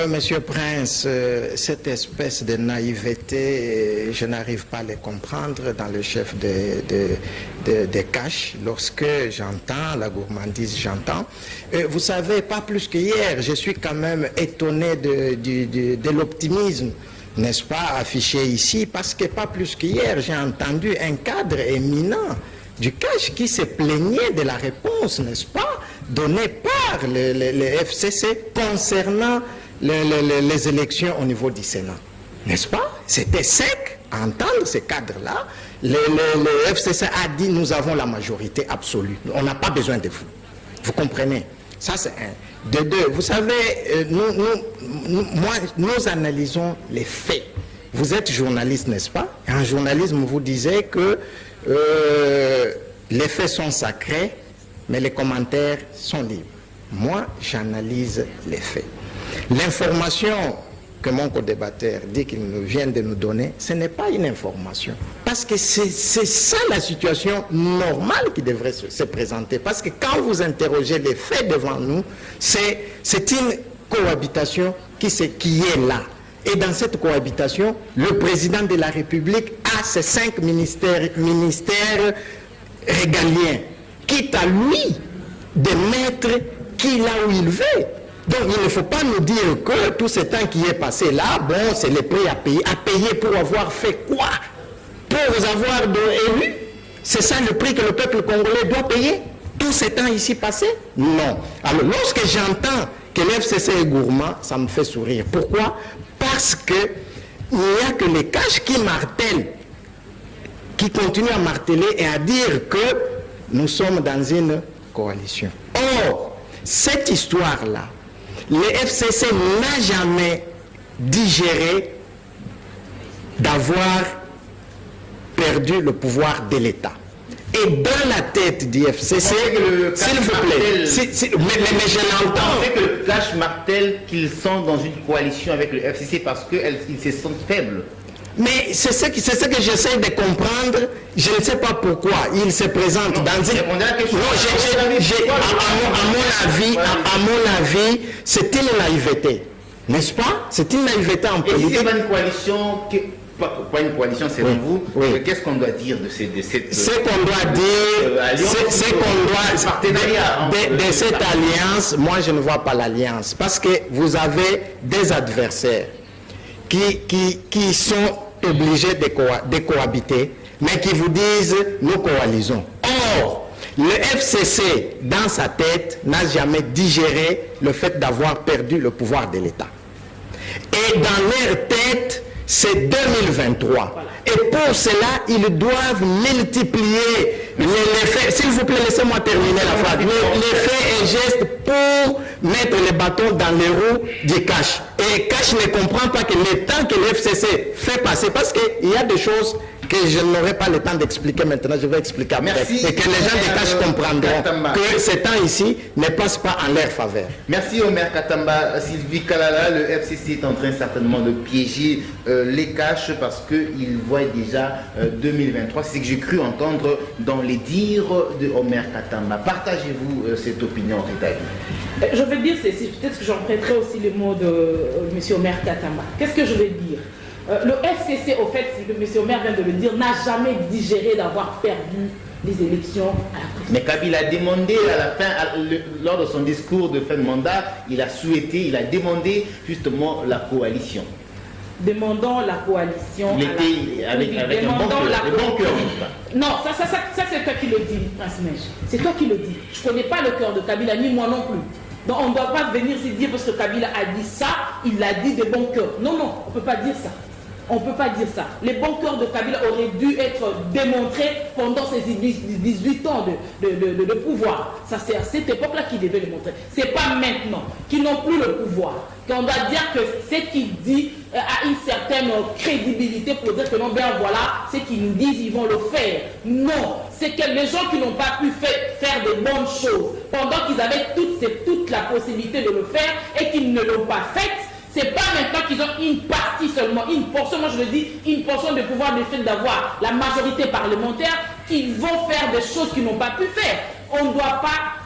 Monsieur Prince, cette espèce de naïveté, je n'arrive pas à les comprendre dans le chef de Cash. Lorsque j'entends la gourmandise, j'entends. Vous savez, pas plus qu'hier, je suis quand même étonné de l'optimisme, n'est-ce pas, affiché ici, parce que pas plus qu'hier, j'ai entendu un cadre éminent du Cash qui se plaignait de la réponse, n'est-ce pas, donnée par le FCC concernant les élections au niveau du Sénat. N'est-ce pas? C'était sec à entendre ce cadre-là. Le FCC a dit, nous avons la majorité absolue. On n'a pas besoin de vous. Vous comprenez? Ça, c'est un. De deux, vous savez, nous analysons les faits. Vous êtes journaliste, n'est-ce pas? Et en journalisme, vous disiez que les faits sont sacrés, mais les commentaires sont libres. Moi, j'analyse les faits. L'information que mon co-débatteur dit qu'il vient de nous donner, ce n'est pas une information. Parce que c'est ça la situation normale qui devrait se présenter. Parce que quand vous interrogez les faits devant nous, c'est une cohabitation qui est là. Et dans cette cohabitation, le président de la République a ses 5 ministères régaliens. Quitte à lui de mettre qui là où il veut. Donc il ne faut pas nous dire que tout ce temps qui est passé là, bon, c'est le prix à payer. À payer pour avoir fait quoi? Pour avoir élu? C'est ça le prix que le peuple congolais doit payer? Tout ce temps ici passé? Non. Alors lorsque j'entends que l'FCC est gourmand, ça me fait sourire. Pourquoi? Parce que il n'y a que les caches qui martèlent, qui continuent à marteler et à dire que nous sommes dans une coalition. Or, cette histoire-là, le FCC n'a jamais digéré d'avoir perdu le pouvoir de l'État. Et dans la tête du FCC, s'il vous plaît, mais je l'entends. On sait que le clash martèle qu'ils sont dans une coalition avec le FCC parce qu'ils se sentent faibles. Mais c'est ce que j'essaie de comprendre. Je ne sais pas pourquoi il se présente dans une... à mon avis, c'est une naïveté. N'est-ce pas? C'est une naïveté en politique. Et si c'est pas une coalition... Pas une coalition, selon vous, oui. Qu'est-ce qu'on doit dire de cette... Ce qu'on doit dire, c'est qu'on doit... De cette alliance, moi je ne vois pas l'alliance. Parce que vous avez des adversaires qui sont obligés de cohabiter, mais qui vous disent nous coalisons. Or, le FCC, dans sa tête, n'a jamais digéré le fait d'avoir perdu le pouvoir de l'État. Et dans leur tête, c'est 2023. Voilà. Et pour cela, ils doivent multiplier les faits. S'il vous plaît, laissez-moi terminer la phrase. Les faits et gestes pour mettre les bâtons dans les roues du cash. Et cash ne comprend pas que le temps que le FCC fait passer, parce qu'il y a des choses que je n'aurai pas le temps d'expliquer maintenant, je vais expliquer après. Merci. Et que les gens de cash comprendront que ce temps ici ne passe pas en leur faveur. Merci Omer Katamba. Sylvie Kalala, le FCC est en train certainement de piéger les cash parce qu'ils voient déjà 2023. C'est ce que j'ai cru entendre dans les dires de Omer Katamba. Partagez-vous cette opinion, Rita? Je vais dire ceci, peut-être que j'emprunterai aussi les mots de M. Omer Katamba. Qu'est-ce que je vais dire? Le FCC, au fait, M. Omer vient de le dire, n'a jamais digéré d'avoir perdu les élections à la présidence. Mais Kabila a demandé à la fin, lors de son discours de fin de mandat, il a souhaité, il a demandé justement la coalition. Demandons la coalition. Avec un bon cœur. Non, ça c'est toi qui le dis, Prince Neige. C'est toi qui le dis. Je ne connais pas le cœur de Kabila, ni moi non plus. Donc on ne doit pas venir se dire parce que Kabila a dit ça, il l'a dit de bon cœur. Non, on ne peut pas dire ça. On ne peut pas dire ça. Les bons cœurs de Kabila auraient dû être démontrés pendant ces 18 ans de pouvoir. Ça, c'est à cette époque-là qu'ils devaient le montrer. Ce n'est pas maintenant qu'ils n'ont plus le pouvoir. Qu'on doit dire que ce qu'il dit a une certaine crédibilité pour dire que non, bien voilà, ce qu'ils nous disent, ils vont le faire. Non, c'est que les gens qui n'ont pas pu faire de bonnes choses pendant qu'ils avaient toute la possibilité de le faire et qu'ils ne l'ont pas fait. C'est pas maintenant qu'ils ont une partie seulement, une portion, moi je le dis, une portion de pouvoir du fait d'avoir la majorité parlementaire qu'ils vont faire des choses qu'ils n'ont pas pu faire. On ne doit pas,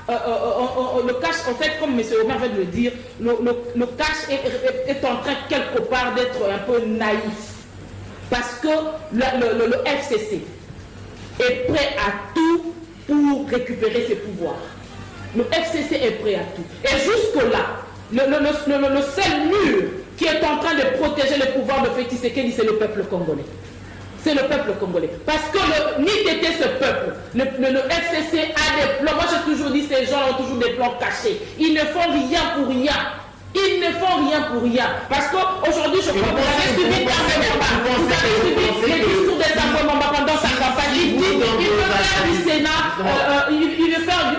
le cash, en fait, comme M. Omer vient de le dire, le cash est en train quelque part d'être un peu naïf. Parce que le FCC est prêt à tout pour récupérer ses pouvoirs. Le FCC est prêt à tout. Et jusque-là, le seul mur qui est en train de protéger le pouvoir de Félix Tshisekedi, c'est le peuple congolais. C'est le peuple congolais. Parce que ni était ce peuple, le FCC a des plans. Moi j'ai toujours dit, ces gens ont toujours des plans cachés. Ils ne font rien pour rien. Ils ne font rien pour rien. Parce qu'aujourd'hui, je crois que vous avez suivi les discours des Ambomamba pendant sa campagne. Il dit, il veut faire du Sénat, il veut faire du...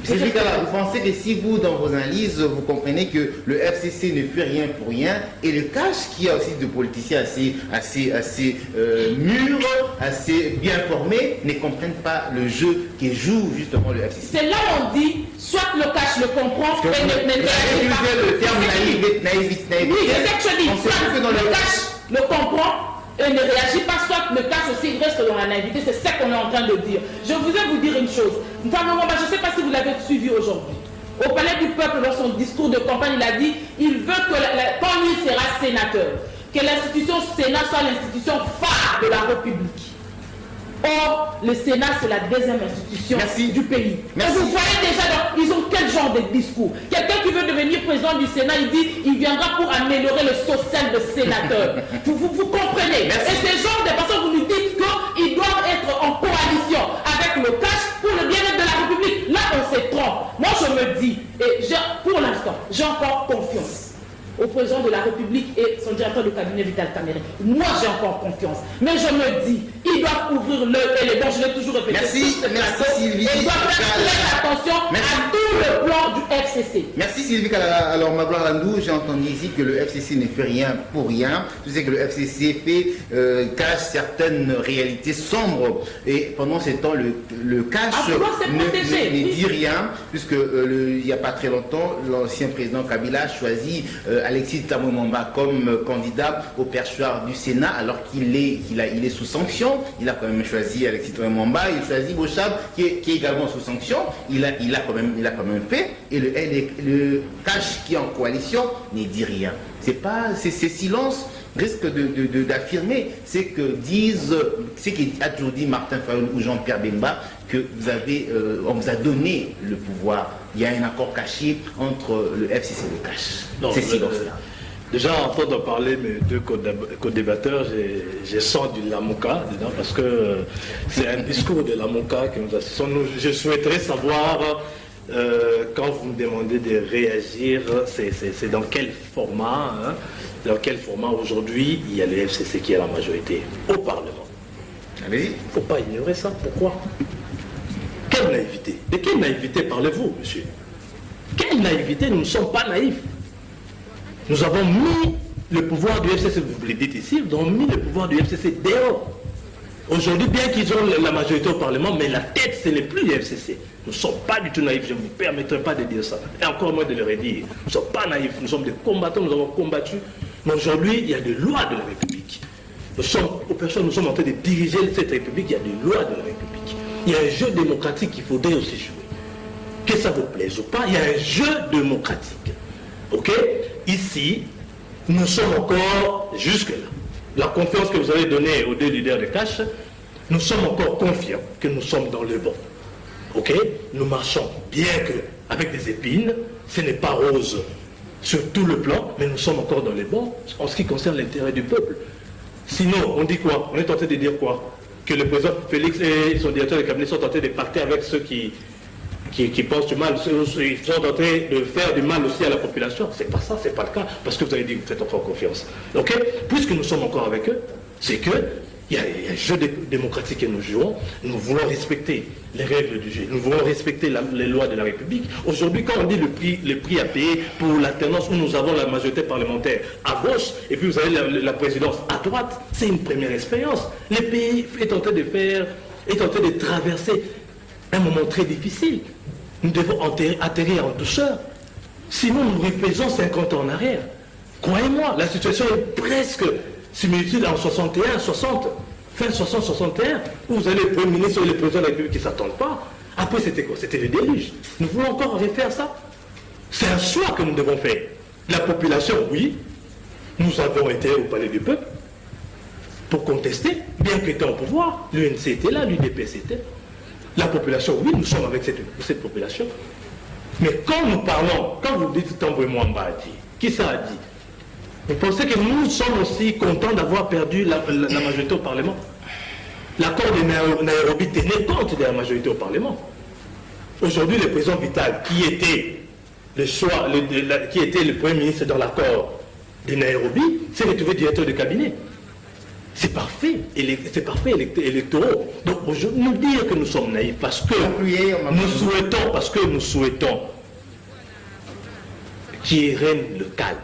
Vous pensez que si vous, dans vos analyses, vous comprenez que le FCC ne fait rien pour rien et le cash qui a aussi de politiciens assez mûrs, assez bien formés, ne comprennent pas le jeu qui joue justement le FCC. C'est là où on dit, soit le cash le comprend, mais ne réagit pas. Le terme naïvité. Oui, c'est ce que je dis. Soit le cash le comprend et ne réagit pas, soit le cash aussi reste dans la naïveté. C'est ce qu'on est en train de dire. Je voudrais vous dire une chose. Je ne sais pas si vous l'avez suivi aujourd'hui. Au Palais du Peuple, dans son discours de campagne, il a dit il veut que quand il sera sénateur, que l'institution Sénat soit l'institution phare de la République. Or, le Sénat, c'est la deuxième institution du pays. Merci. Et vous voyez déjà, ils ont quel genre de discours? Quelqu'un qui veut devenir président du Sénat, il dit il viendra pour améliorer le social de sénateur. vous comprenez? Merci. Et ces genres de personnes, vous nous dites qu'ils doivent être en coalition avec le cash pour le bien-être de la République. Là, on se trompe. Moi, je me dis, et pour l'instant, j'ai encore confiance au président de la République et son directeur de cabinet Vital Kamerhe. Moi, j'ai encore confiance. Mais je me dis, ils doivent ouvrir l'œil et les bons, je l'ai toujours répété. Merci Sylvie. Ils doivent faire très attention à tout le plan du FCC. Merci Sylvie Kalala. Alors, Magloire Landou, j'ai entendu ici que le FCC ne fait rien pour rien. Tu sais que le FCC cache certaines réalités sombres. Et pendant ce temps, le cache ne dit rien, puisque il n'y a pas très longtemps, l'ancien président Kabila a choisi Alexis Thabo Mbemba comme candidat au perchoir du Sénat, alors qu'il est sous sanction. Il a quand même choisi Alexis Thabo Mbemba, il choisit Bochab qui est également sous sanction. Il a quand même fait. Et le cash qui est en coalition ne dit rien. Ces silences risquent d'affirmer ce qu'a toujours dit Martin Fayoul ou Jean-Pierre Bemba, que on vous a donné le pouvoir. Il y a un accord caché entre le FCC et le cash. C'est silence-là. Déjà, en train de parler mes deux co-débatteurs, j'ai sens du Lamouka dedans, parce que c'est un discours de Lamouka que nous assistons. Je souhaiterais savoir, quand vous me demandez de réagir, c'est dans quel format, dans quel format aujourd'hui il y a le FCC qui a la majorité au Parlement. Allez-y. Il ne faut pas ignorer ça. Pourquoi? Quelle naïveté? De quelle naïveté parlez-vous, monsieur? Quelle naïveté? Nous ne sommes pas naïfs. Nous avons mis le pouvoir du FCC, vous le dites ici, nous avons mis le pouvoir du FCC dehors. Aujourd'hui, bien qu'ils ont la majorité au Parlement, mais la tête, ce n'est plus le FCC. Nous ne sommes pas du tout naïfs, je ne vous permettrai pas de dire ça. Et encore moins de le redire. Nous ne sommes pas naïfs, nous sommes des combattants, nous avons combattu. Mais aujourd'hui, il y a des lois de la République. Nous sommes en train de diriger cette République, il y a des lois de la République. Il y a un jeu démocratique qu'il faudrait aussi jouer. Que ça vous plaise ou pas, il y a un jeu démocratique. Ok? Ici, nous sommes encore jusque-là. La confiance que vous avez donnée aux deux leaders de cash, nous sommes encore confiants que nous sommes dans le bon. Ok? Nous marchons, bien que avec des épines, ce n'est pas rose sur tout le plan, mais nous sommes encore dans le bon en ce qui concerne l'intérêt du peuple. Sinon, on dit quoi? On est tenté de dire quoi? Que le président Félix et son directeur de cabinet sont tentés de pacter avec ceux qui pensent du mal, ils sont en train de faire du mal aussi à la population. C'est pas ça, c'est pas le cas, parce que vous avez dit que vous faites encore confiance. Ok? Puisque nous sommes encore avec eux, c'est que il y a un jeu démocratique que nous jouons. Nous voulons respecter les règles du jeu. Nous voulons respecter les lois de la République. Aujourd'hui, quand on dit le prix à payer pour l'alternance où nous avons la majorité parlementaire à gauche et puis vous avez la présidence à droite, c'est une première expérience. Le pays est en train de traverser un moment très difficile. Nous devons atterrir en douceur. Sinon, nous refaisons 50 ans en arrière. Croyez-moi, la situation est presque similitude en 61, 60, fin 60, 61, où vous avez le Premier ministre et le président de la République qui ne s'attendent pas. Après, c'était quoi? C'était le déluge. Nous voulons encore refaire ça? C'est un choix que nous devons faire. La population, oui, nous avons été au palais du peuple pour contester, bien qu'il était au pouvoir. L'UNC était là, l'UDPS était. La population, oui, nous sommes avec cette population. Mais quand nous parlons, quand vous dites Thabo Mbemba a dit, qui ça a dit? Vous pensez que nous sommes aussi contents d'avoir perdu la majorité au Parlement? L'accord de Nairobi tenait compte de la majorité au Parlement. Aujourd'hui, le président Vital, qui était le Premier ministre dans l'accord de Nairobi, s'est retrouvé directeur de cabinet. C'est parfait, c'est parfait électoraux. Donc aujourd'hui, nous dire que nous sommes naïfs parce que nous souhaitons qu'il règne le calme.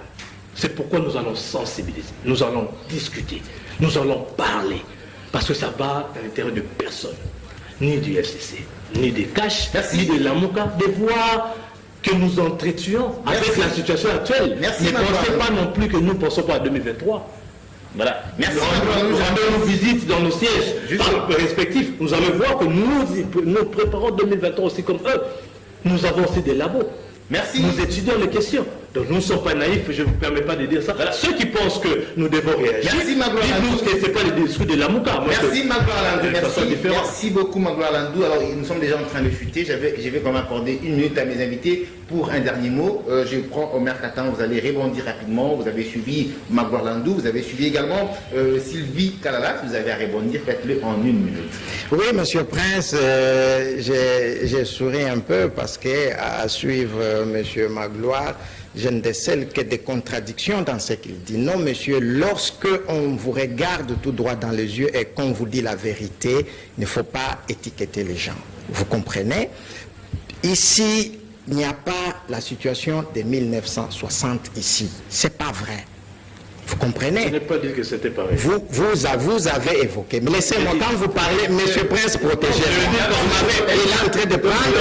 C'est pourquoi nous allons sensibiliser, nous allons discuter, nous allons parler. Parce que ça va à l'intérêt de personne, ni du FCC, ni des cash, ni de l'AMOCA, de voir que nous entretions avec la situation actuelle. Merci, ne pensez pas non plus que nous ne pensons pas à 2023. Voilà. Merci. Nous allons nous visiter dans nos sièges respectifs. Nous allons voir que nous préparons 2023 aussi comme eux. Nous avons aussi des labos. Merci. Nous étudions les questions. Donc nous ne sommes pas naïfs, je ne vous permets pas de dire ça. Voilà. Ceux qui pensent que nous devons réagir, dites-nous que ce n'est pas le discours de la Mouka. Merci Magloire Landou, merci beaucoup Magloire Landou. Alors nous sommes déjà en train de chuter, je vais quand même accorder 1 minute à mes invités pour un dernier mot. Je prends Omer Katan, vous allez rebondir rapidement, vous avez suivi Magloire Landou, vous avez suivi également Sylvie Kalala, vous avez à rebondir, faites-le en 1 minute. Oui, Monsieur Prince, j'ai souri un peu parce qu'à suivre Monsieur Magloire, je ne décèle que des contradictions dans ce qu'il dit. Non, monsieur, lorsque on vous regarde tout droit dans les yeux et qu'on vous dit la vérité, il ne faut pas étiqueter les gens. Vous comprenez? Ici, il n'y a pas la situation de 1960 ici. C'est pas vrai. Vous comprenez? Je n'ai pas dit que c'était pareil. Vous avez évoqué. Mais laissez-moi, quand vous parlez, Monsieur Prince, protégez-moi. Il est en train de prendre.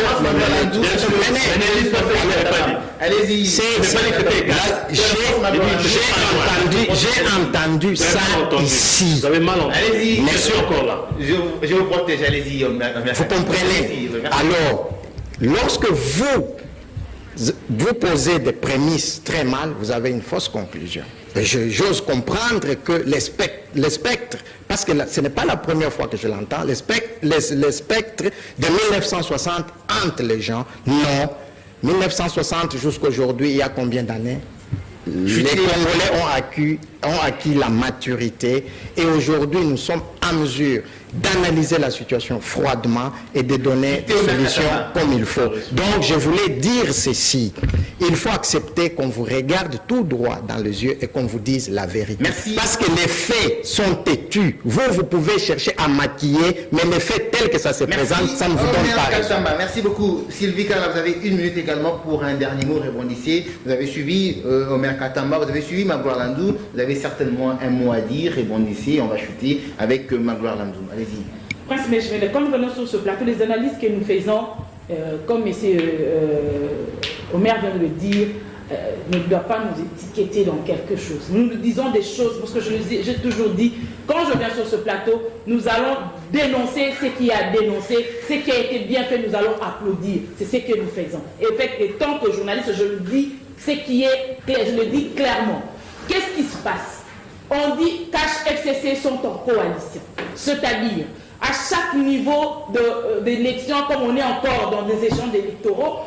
Allez-y. J'ai entendu ça ici. Vous avez mal entendu. Allez-y. Monsieur, encore là. Je vous protège, allez-y. Vous comprenez? Alors, lorsque vous posez des prémices très mal, vous avez une fausse conclusion. J'ose comprendre que les spectres, parce que ce n'est pas la première fois que je l'entends, les spectres de 1960 hantent les gens. Non, 1960 jusqu'à aujourd'hui, il y a combien d'années? Les Congolais ont acquis la maturité et aujourd'hui nous sommes en mesure d'analyser la situation froidement et de donner des solutions comme il faut. Donc je voulais dire ceci, il faut accepter qu'on vous regarde tout droit dans les yeux et qu'on vous dise la vérité. Merci. Parce que les faits sont têtus. Vous pouvez chercher à maquiller, mais les faits tels que ça se présente, ça ne vous donne pas raison. Merci beaucoup. Sylvie Kala, vous avez 1 minute également pour un dernier mot, rebondissez. Vous avez suivi Omer Katamba, vous avez suivi Magloire Landou, vous avez certainement un mot à dire, rebondissez, on va chuter avec Magloire Landou. Allez-y. Prince Meshvele, comme nous venons sur ce plateau, les analyses que nous faisons, comme M. Omer vient de le dire, ne doit pas nous étiqueter dans quelque chose. Nous disons des choses, parce que j'ai toujours dit, quand je viens sur ce plateau, nous allons dénoncer ce qui a dénoncé, ce qui a été bien fait, nous allons applaudir. C'est ce que nous faisons. Et tant que journaliste, je le dis, ce qui est clair, je le dis clairement. Qu'est-ce qui se passe? On dit qu'HFCC sont en coalition. C'est-à-dire, à chaque niveau d'élection, comme on est encore dans des échanges électorales,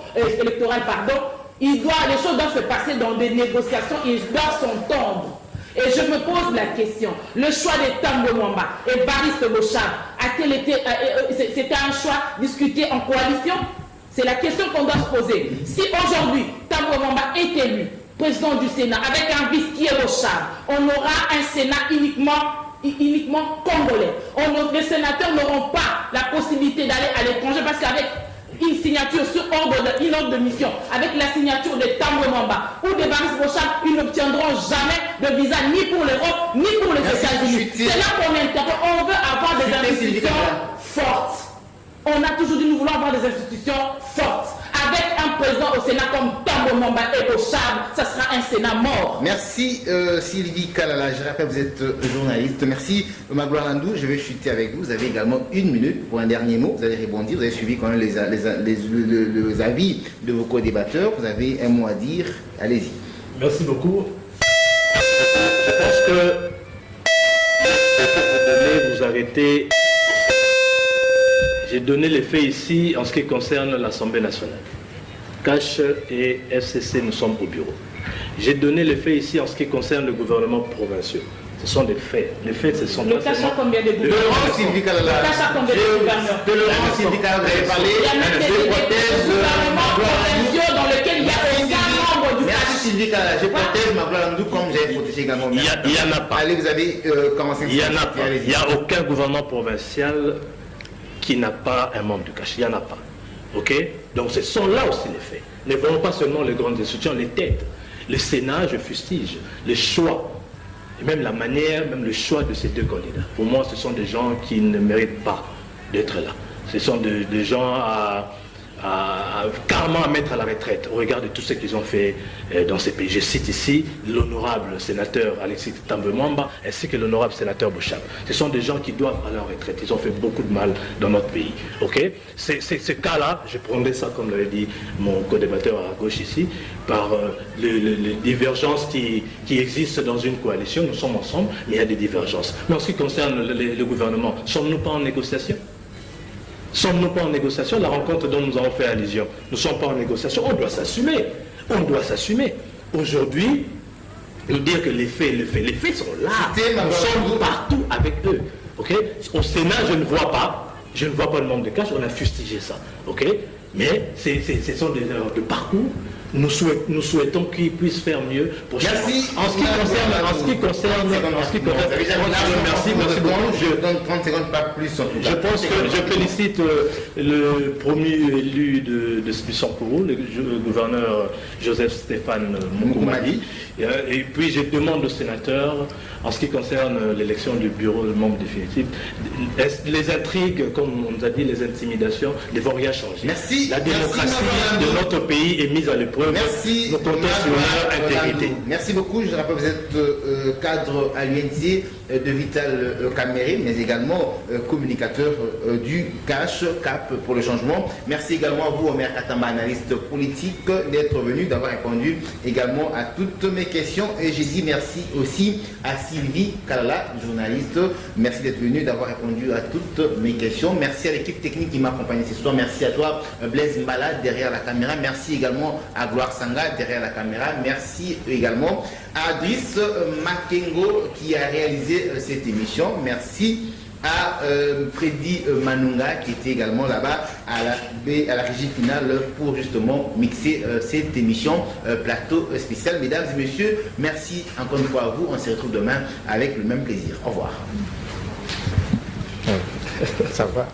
les choses doivent se passer dans des négociations, ils doivent s'entendre. Et je me pose la question, le choix de Tambo Mwamba et Bariste Bochab, c'était un choix discuté en coalition? C'est la question qu'on doit se poser. Si aujourd'hui, Tambo Mwamba est élu président du Sénat avec un vice qui est Bochab, on aura un Sénat uniquement congolais. Les sénateurs n'auront pas la possibilité d'aller à l'étranger parce qu'avec une signature sur une ordre de mission, avec la signature de Tambo Mwamba ou de Baris Bochab, ils n'obtiendront jamais de visa ni pour l'Europe ni pour les États-Unis. C'est là qu'on interpelle. On veut avoir des institutions fortes. On a toujours dit nous voulons avoir des institutions fortes. Avec un président au Sénat comme Tambo Mwamba et Bochab, ça sera un Sénat mort. Merci Sylvie Kalala, je rappelle vous êtes journaliste. Merci Magloire Landou, je vais chuter avec vous. Vous avez également 1 minute pour un dernier mot. Vous allez rebondir, vous avez suivi quand même les avis de vos co-débatteurs. Vous avez un mot à dire, allez-y. Merci beaucoup. Je pense que vous arrêtez. J'ai donné les faits ici en ce qui concerne l'Assemblée nationale. Cash et FCC, nous sommes au bureau. J'ai donné les faits ici en ce qui concerne le gouvernement provincial. Ce sont des faits. Les faits, ce sont le cash a combien de gouverneurs? Le cash a combien de gouverneurs? De Laurent Sylvie Kalala, vous avez parlé. Il y a même des gouvernements provinciaux dans lesquels il y a aucun membre du cash. Merci Sylvie Kalala, je protège Magloire Landou comme j'ai protégé également. Il n'y en a pas. Allez, vous avez commencé. Il n'y en a pas. Il n'y a aucun gouvernement provincial qui n'a pas un membre du cash. Il n'y en a pas. Ok? Donc ce sont là aussi les faits. Ne voyons pas seulement les grandes institutions, les têtes. Le Sénat, je fustige. Le choix, et même la manière, même le choix de ces 2 candidats. Pour moi, ce sont des gens qui ne méritent pas d'être là. Ce sont des gens carrément à mettre à la retraite au regard de tout ce qu'ils ont fait dans ces pays. Je cite ici l'honorable sénateur Alexis Tambemwamba ainsi que l'honorable sénateur Bouchab. Ce sont des gens qui doivent aller en retraite. Ils ont fait beaucoup de mal dans notre pays. Okay? Ce cas-là, je prendrais ça, comme l'avait dit mon co-débatteur à gauche ici, par les divergences qui existent dans une coalition. Nous sommes ensemble, mais il y a des divergences. Mais en ce qui concerne le gouvernement, sommes-nous pas en négociation? Sommes-nous pas en négociation? La rencontre dont nous avons fait allusion, nous ne sommes pas en négociation. On doit s'assumer. On doit s'assumer. Aujourd'hui, nous dire que les faits sont là. Nous sommes partout avec eux. Okay? Au Sénat, je ne vois pas le nombre de cash. On a fustigé ça. Okay? Mais ce sont des erreurs de parcours. Nous souhaitons qu'ils puissent faire mieux pour merci. En ce qui concerne, merci beaucoup. Je donne 30 secondes, pas plus. Je pense que je félicite le premier élu de Spissankourou, le gouverneur Joseph Stéphane Mokoumadi. Et puis je demande aux sénateurs, en ce qui concerne l'élection du bureau de membre définitif, les intrigues, comme on nous a dit, les intimidations, ne vont rien changer. Merci. La démocratie de notre pays est mise à l'épreuve. Merci. Nous comptons sur leur intégrité. Merci beaucoup. Je rappelle que vous êtes cadre à l'UNC de Vital Caméré, mais également communicateur du CACH, CAP pour le changement. Merci également à vous, Omer Katamba, analyste politique, d'être venu, d'avoir répondu également à toutes mes questions. Et j'ai dit merci aussi à Sylvie Kalala, journaliste. Merci d'être venu, d'avoir répondu à toutes mes questions. Merci à l'équipe technique qui m'a accompagné ce soir. Merci à toi, Blaise Mbala, derrière la caméra. Merci également à Gloire Sanga, derrière la caméra. Merci également à Driss Makengo qui a réalisé cette émission. Merci à Freddy Manunga qui était également là-bas à la régie finale pour justement mixer cette émission plateau spécial. Mesdames et messieurs, merci encore une fois à vous. On se retrouve demain avec le même plaisir. Au revoir. Ça va.